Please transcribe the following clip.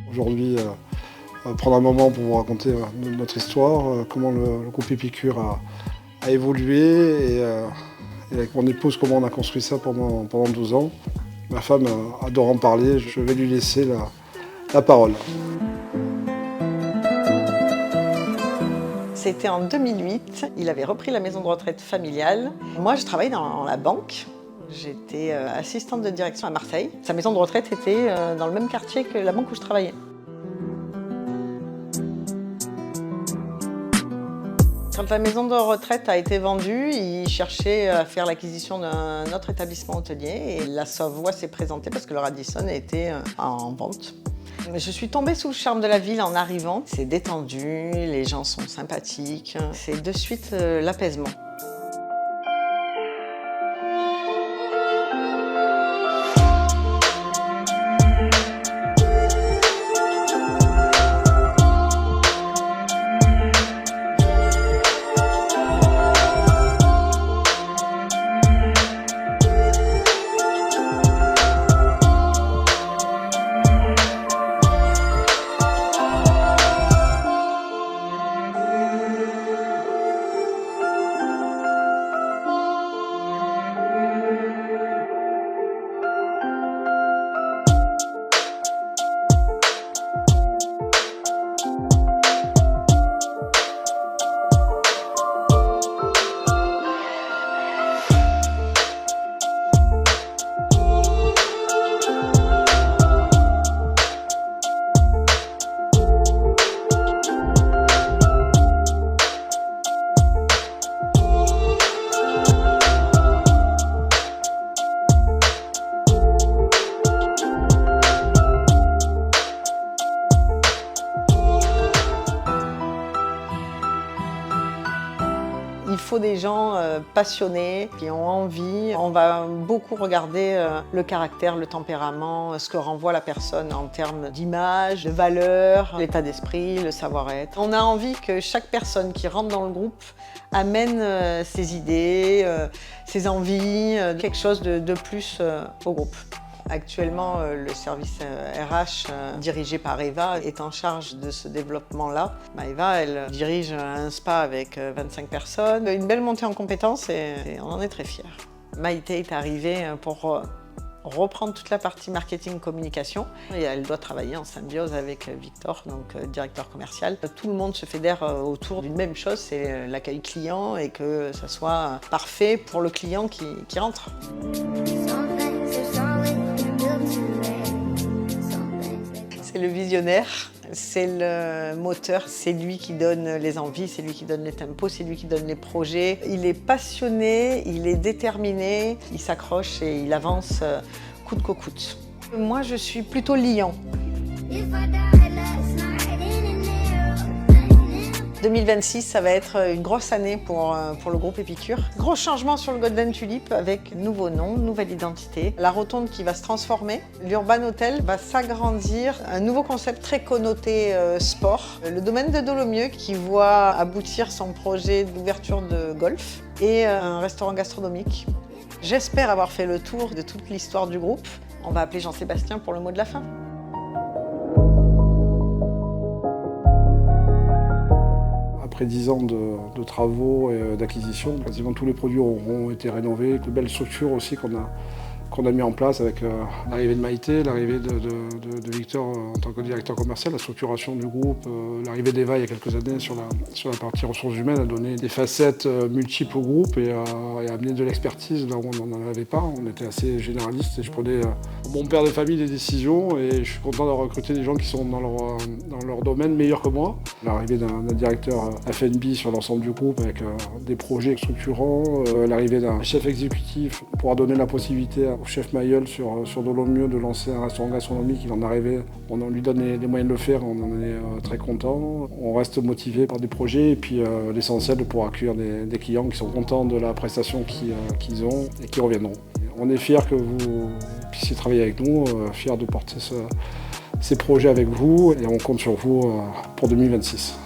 Aujourd'hui, prendre un moment pour vous raconter notre histoire, comment le groupe Épicure a évolué et avec mon épouse, comment on a construit ça pendant 12 ans. Ma femme adore en parler, je vais lui laisser la parole. C'était en 2008, il avait repris la maison de retraite familiale. Moi, je travaillais dans la banque. J'étais assistante de direction à Marseille. Sa maison de retraite était dans le même quartier que la banque où je travaillais. Quand la maison de retraite a été vendue, il cherchait à faire l'acquisition d'un autre établissement hôtelier et la Savoie s'est présentée parce que le Radisson était en vente. Je suis tombée sous le charme de la ville en arrivant. C'est détendu, les gens sont sympathiques, c'est de suite l'apaisement. Il faut des gens passionnés, qui ont envie. On va beaucoup regarder le caractère, le tempérament, ce que renvoie la personne en termes d'image, de valeurs, l'état d'esprit, le savoir-être. On a envie que chaque personne qui rentre dans le groupe amène ses idées, ses envies, quelque chose de plus au groupe. Actuellement, le service RH dirigé par Eva est en charge de ce développement-là. Eva, elle dirige un spa avec 25 personnes. Une belle montée en compétences et on en est très fiers. Maïté est arrivée pour reprendre toute la partie marketing communication et elle doit travailler en symbiose avec Victor, donc directeur commercial. Tout le monde se fédère autour d'une même chose, c'est l'accueil client et que ça soit parfait pour le client qui rentre. C'est le visionnaire, c'est le moteur, c'est lui qui donne les envies, c'est lui qui donne les tempos, c'est lui qui donne les projets. Il est passionné, il est déterminé, il s'accroche et il avance coûte que coûte. Moi, je suis plutôt lion. 2026, ça va être une grosse année pour le groupe Épicure. Gros changement sur le Golden Tulip avec nouveau nom, nouvelle identité. La rotonde qui va se transformer. L'Urban Hotel va s'agrandir. Un nouveau concept très connoté sport. Le domaine de Dolomieu qui voit aboutir son projet d'ouverture de golf et un restaurant gastronomique. J'espère avoir fait le tour de toute l'histoire du groupe. On va appeler Jean-Sébastien pour le mot de la fin. Après 10 ans de travaux et d'acquisition, quasiment tous les produits auront été rénovés. De belles structures aussi qu'on qu'on a mis en place avec l'arrivée de Maïté, l'arrivée de Victor en tant que directeur commercial, la structuration du groupe, l'arrivée d'Eva il y a quelques années sur la partie ressources humaines a donné des facettes multiples au groupe et a amené de l'expertise là où on n'en avait pas. On était assez généraliste et je prenais mon père de famille des décisions et je suis content de recruter des gens qui sont dans leur domaine meilleurs que moi. L'arrivée d'un directeur F&B sur l'ensemble du groupe avec des projets structurants, l'arrivée d'un chef exécutif pour pouvoir donner la possibilité au chef Mayol sur Dolomieu de lancer un restaurant gastronomique. Il en est arrivé, on lui donne les moyens de le faire, on en est très content. On reste motivé par des projets et puis l'essentiel de pouvoir accueillir des clients qui sont contents de la prestation qu'ils ont et qui reviendront. On est fiers que vous puissiez travailler avec nous, fiers de porter ces projets avec vous et on compte sur vous pour 2026.